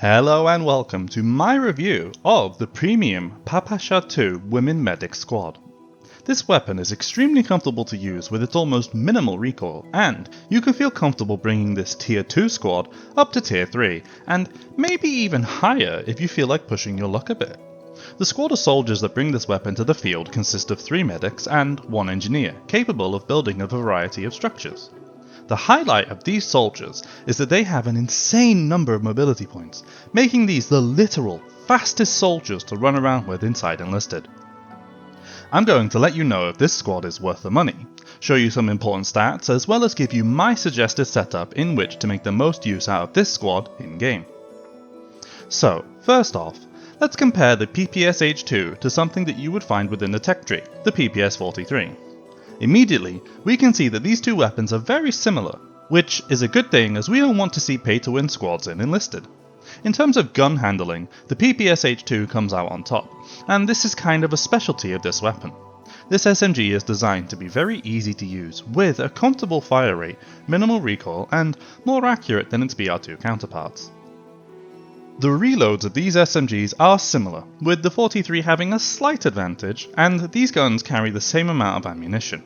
Hello and welcome to my review of the premium PPSh-2 Women Medic Squad. This weapon is extremely comfortable to use with its almost minimal recoil, and you can feel comfortable bringing this tier 2 squad up to tier 3, and maybe even higher if you feel like pushing your luck a bit. The squad of soldiers that bring this weapon to the field consist of 3 medics and 1 engineer, capable of building a variety of structures. The highlight of these soldiers is that they have an insane number of mobility points, making these the literal fastest soldiers to run around with inside Enlisted. I'm going to let you know if this squad is worth the money, show you some important stats, as well as give you my suggested setup in which to make the most use out of this squad in-game. So, first off, let's compare the PPSh-2 to something that you would find within the tech tree, the PPS-43. Immediately, we can see that these two weapons are very similar, which is a good thing as we don't want to see pay-to-win squads in Enlisted. In terms of gun handling, the PPSh-2 comes out on top, and this is kind of a specialty of this weapon. This SMG is designed to be very easy to use, with a comfortable fire rate, minimal recoil, and more accurate than its BR2 counterparts. The reloads of these SMGs are similar, with the 43 having a slight advantage, and these guns carry the same amount of ammunition.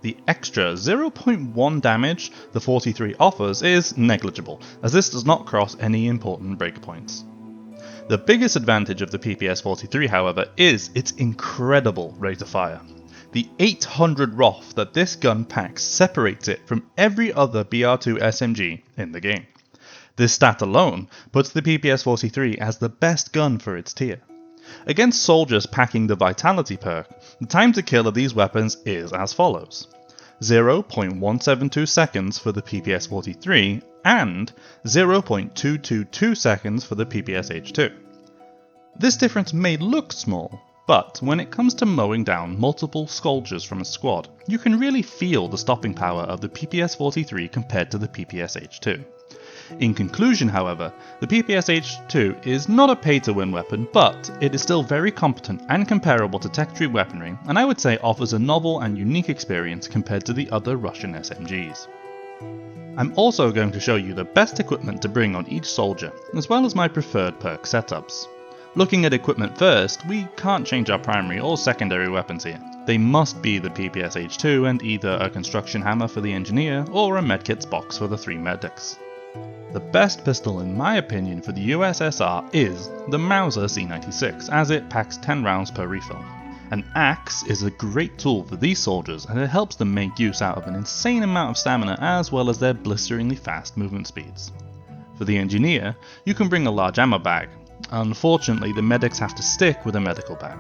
The extra 0.1 damage the 43 offers is negligible, as this does not cross any important breakpoints. The biggest advantage of the PPS-43, however, is its incredible rate of fire. The 800 ROF that this gun packs separates it from every other BR2 SMG in the game. This stat alone puts the PPS-43 as the best gun for its tier. Against soldiers packing the Vitality perk, the time to kill of these weapons is as follows: 0.172 seconds for the PPS-43 and 0.222 seconds for the PPSh-2. This difference may look small, but when it comes to mowing down multiple soldiers from a squad, you can really feel the stopping power of the PPS-43 compared to the PPSh-2. In conclusion, however, the PPSh-2 is not a pay-to-win weapon, but it is still very competent and comparable to tech tree weaponry, and I would say offers a novel and unique experience compared to the other Russian SMGs. I'm also going to show you the best equipment to bring on each soldier, as well as my preferred perk setups. Looking at equipment first, we can't change our primary or secondary weapons here. They must be the PPSh-2 and either a construction hammer for the engineer or a medkits box for the 3 medics. The best pistol in my opinion for the USSR is the Mauser C96, as it packs 10 rounds per refill. An axe is a great tool for these soldiers, and it helps them make use out of an insane amount of stamina as well as their blisteringly fast movement speeds. For the engineer, you can bring a large ammo bag. Unfortunately, the medics have to stick with a medical bag.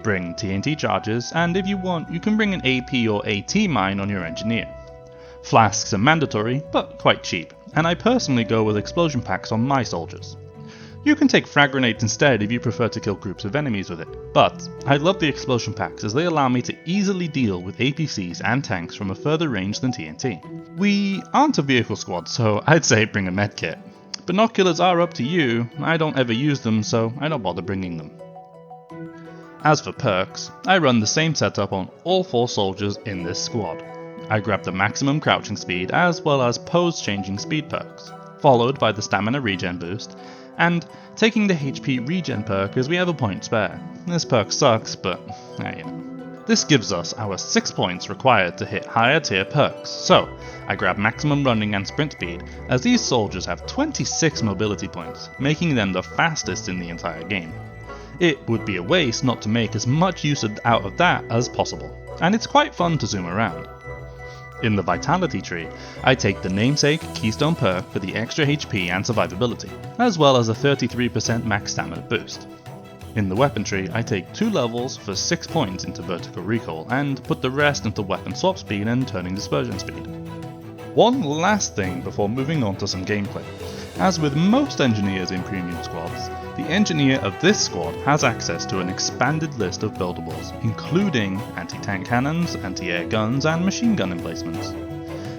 Bring TNT charges, and if you want, you can bring an AP or AT mine on your engineer. Flasks are mandatory, but quite cheap, and I personally go with explosion packs on my soldiers. You can take frag grenades instead if you prefer to kill groups of enemies with it, but I love the explosion packs as they allow me to easily deal with APCs and tanks from a further range than TNT. We aren't a vehicle squad, so I'd say bring a medkit. Binoculars are up to you, I don't ever use them, so I don't bother bringing them. As for perks, I run the same setup on all 4 soldiers in this squad. I grab the maximum crouching speed as well as pose changing speed perks, followed by the stamina regen boost, and taking the HP regen perk as we have a point spare. This perk sucks, but you know. This gives us our 6 points required to hit higher tier perks, so I grab maximum running and sprint speed as these soldiers have 26 mobility points, making them the fastest in the entire game. It would be a waste not to make as much use out of that as possible, and it's quite fun to zoom around. In the Vitality tree, I take the namesake Keystone perk for the extra HP and survivability, as well as a 33% max stamina boost. In the weapon tree, I take 2 levels for 6 points into vertical recoil, and put the rest into weapon swap speed and turning dispersion speed. One last thing before moving on to some gameplay. As with most engineers in premium squads, the engineer of this squad has access to an expanded list of buildables, including anti-tank cannons, anti-air guns, and machine gun emplacements.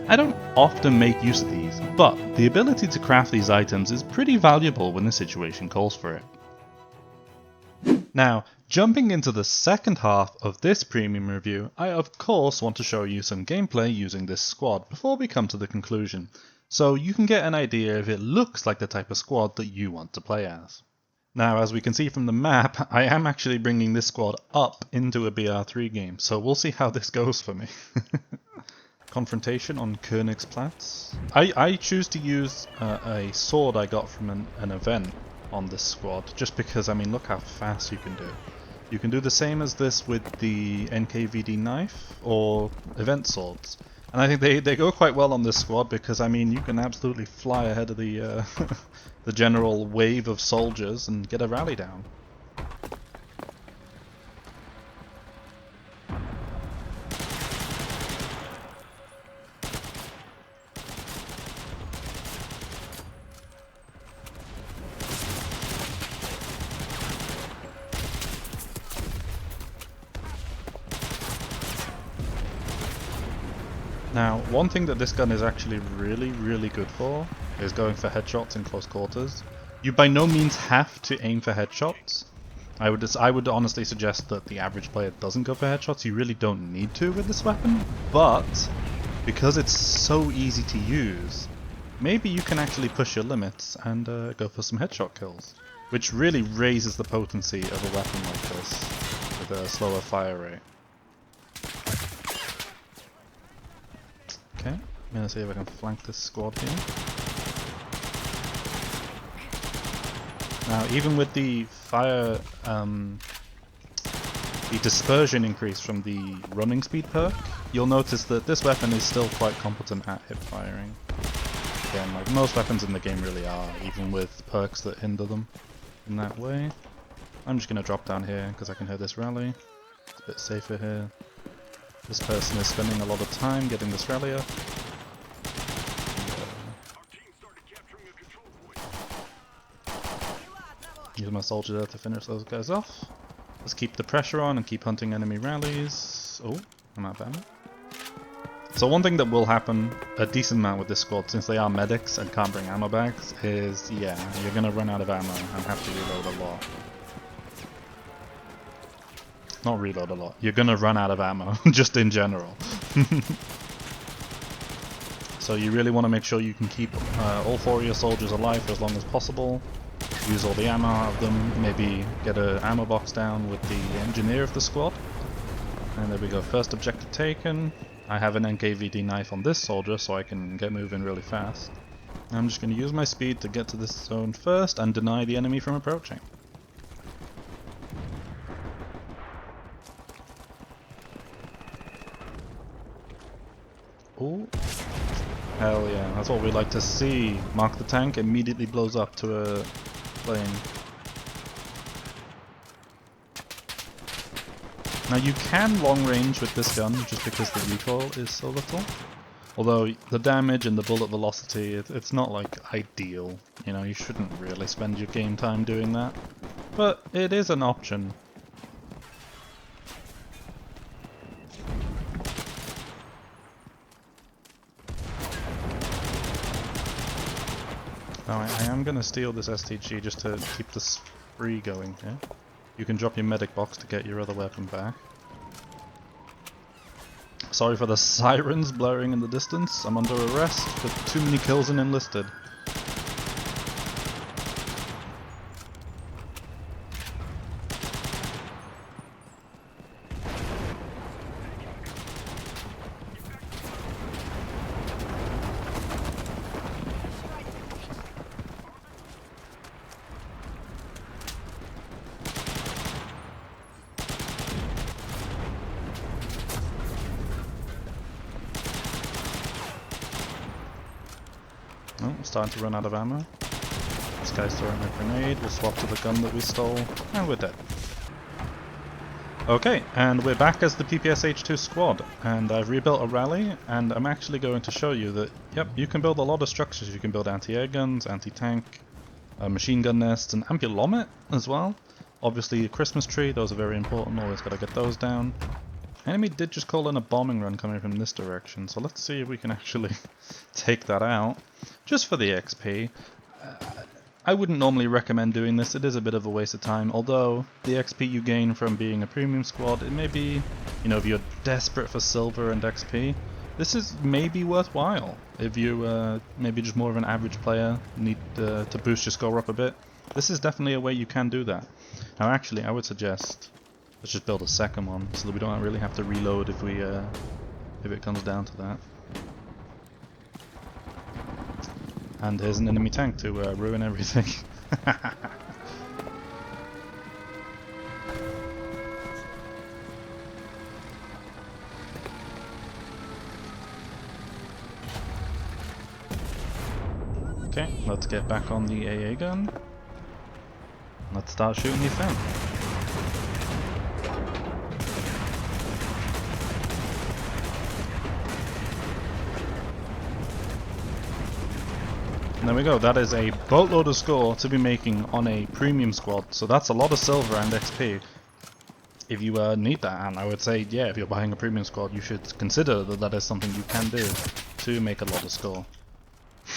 I don't often make use of these, but the ability to craft these items is pretty valuable when the situation calls for it. Now, jumping into the second half of this premium review, I of course want to show you some gameplay using this squad before we come to the conclusion. so you can get an idea if it looks like the type of squad that you want to play as. Now, as we can see from the map, I am actually bringing this squad up into a BR3 game, so we'll see how this goes for me. Confrontation on Königsplatz. I choose to use a sword I got from an event on this squad, just because, I mean, look how fast you can do. You can do the same as this with the NKVD knife or event swords. And I think they go quite well on this squad because, I mean, you can absolutely fly ahead of the the general wave of soldiers and get a rally down. Now, one thing that this gun is actually really good for is going for headshots in close quarters. You by no means have to aim for headshots. I would honestly suggest that the average player doesn't go for headshots. You really don't need to with this weapon, but because it's so easy to use, maybe you can actually push your limits and go for some headshot kills, which really raises the potency of a weapon like this with a slower fire rate. Okay, I'm gonna see if I can flank this squad here. Now, even with the fire, the dispersion increase from the running speed perk, you'll notice that this weapon is still quite competent at hip firing. Again, like most weapons in the game really are, even with perks that hinder them in that way. I'm just gonna drop down here because I can hear this rally. It's a bit safer here. This person is spending a lot of time getting this rally up. Use my soldier there to finish those guys off. Let's keep the pressure on and keep hunting enemy rallies. Oh, I'm out of ammo. So one thing that will happen a decent amount with this squad, since they are medics and can't bring ammo bags, is, yeah, you're going to run out of ammo and have to reload a lot. Not reload a lot. You're gonna run out of ammo, just in general. So you really want to make sure you can keep all 4 of your soldiers alive for as long as possible. Use all the ammo out of them. Maybe get an ammo box down with the engineer of the squad. And there we go. First objective taken. I have an NKVD knife on this soldier, so I can get moving really fast. I'm just going to use my speed to get to this zone first and deny the enemy from approaching. Ooh. Hell yeah, that's what we like to see. Mark the tank, immediately blows up to a plane. Now you can long range with this gun just because the recoil is so little. Although the damage and the bullet velocity, it's not like ideal. You know, you shouldn't really spend your game time doing that. But it is an option. I am going to steal this STG just to keep the spree going here. You can drop your medic box to get your other weapon back. Sorry for the sirens blaring in the distance. I'm under arrest for too many kills in Enlisted. Oh, I'm starting to run out of ammo. This guy's throwing a grenade, we'll swap to the gun that we stole, and we're dead. Okay, and we're back as the PPSh-2 squad, and I've rebuilt a rally, and I'm actually going to show you that, yep, you can build a lot of structures. You can build anti-air guns, anti-tank, machine gun nests, and ampulomet as well. Obviously a Christmas tree, those are very important, always gotta get those down. Enemy did just call in a bombing run coming from this direction, so let's see if we can actually take that out. Just for the XP. I wouldn't normally recommend doing this, it is a bit of a waste of time, although the XP you gain from being a premium squad, it may be, you know, if you're desperate for silver and XP, This is maybe worthwhile if you maybe just more of an average player, need to boost your score up a bit. This is definitely a way you can do that. Now actually I would suggest let's just build a second one so that we don't really have to reload if it comes down to that. And here's an enemy tank to ruin everything. Okay, let's get back on the AA gun. Let's start shooting these down. And there we go, that is a boatload of score to be making on a premium squad, so that's a lot of silver and XP. If you need that, and I would say, yeah, if you're buying a premium squad, you should consider that that is something you can do to make a lot of score.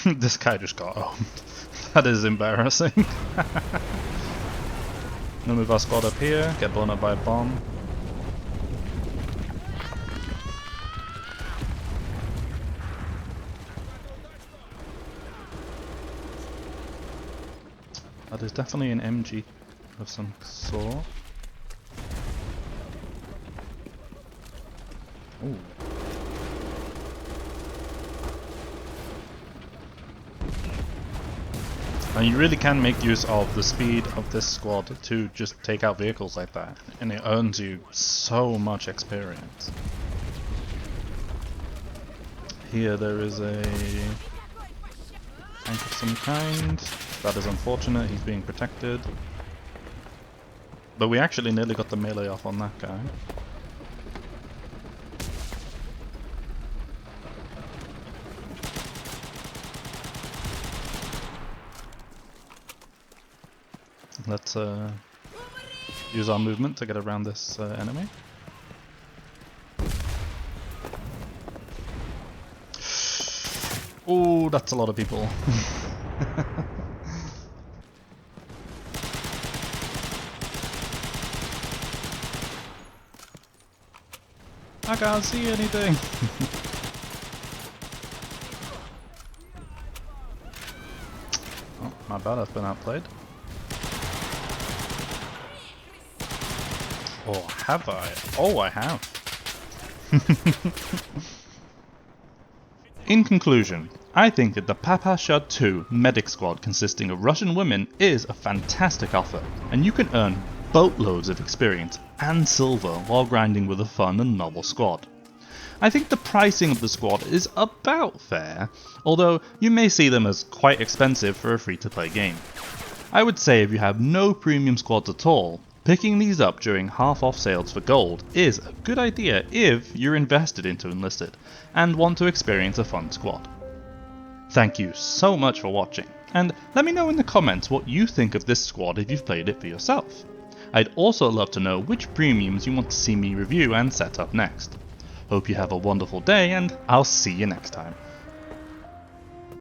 This guy just got owned. That is embarrassing. Now move our squad up here, get blown up by a bomb. That is definitely an MG of some sort. Ooh. And you really can make use of the speed of this squad to just take out vehicles like that, and it earns you so much experience. Here there is a tank of some kind. That is unfortunate, he's being protected. But we actually nearly got the melee off on that guy. Let's use our movement to get around this enemy. Oh, that's a lot of people. I can't see anything. Oh, my bad, I've been outplayed. Or have I? Oh, I have. In conclusion, I think that the PPSh-2 medic squad consisting of Russian women is a fantastic offer, and you can earn boatloads of experience and silver while grinding with a fun and novel squad. I think the pricing of the squad is about fair, although you may see them as quite expensive for a free-to-play game. I would say if you have no premium squads at all, picking these up during half-off sales for gold is a good idea if you're invested into Enlisted and want to experience a fun squad. Thank you so much for watching, and let me know in the comments what you think of this squad if you've played it for yourself. I'd also love to know which premiums you want to see me review and set up next. Hope you have a wonderful day, and I'll see you next time.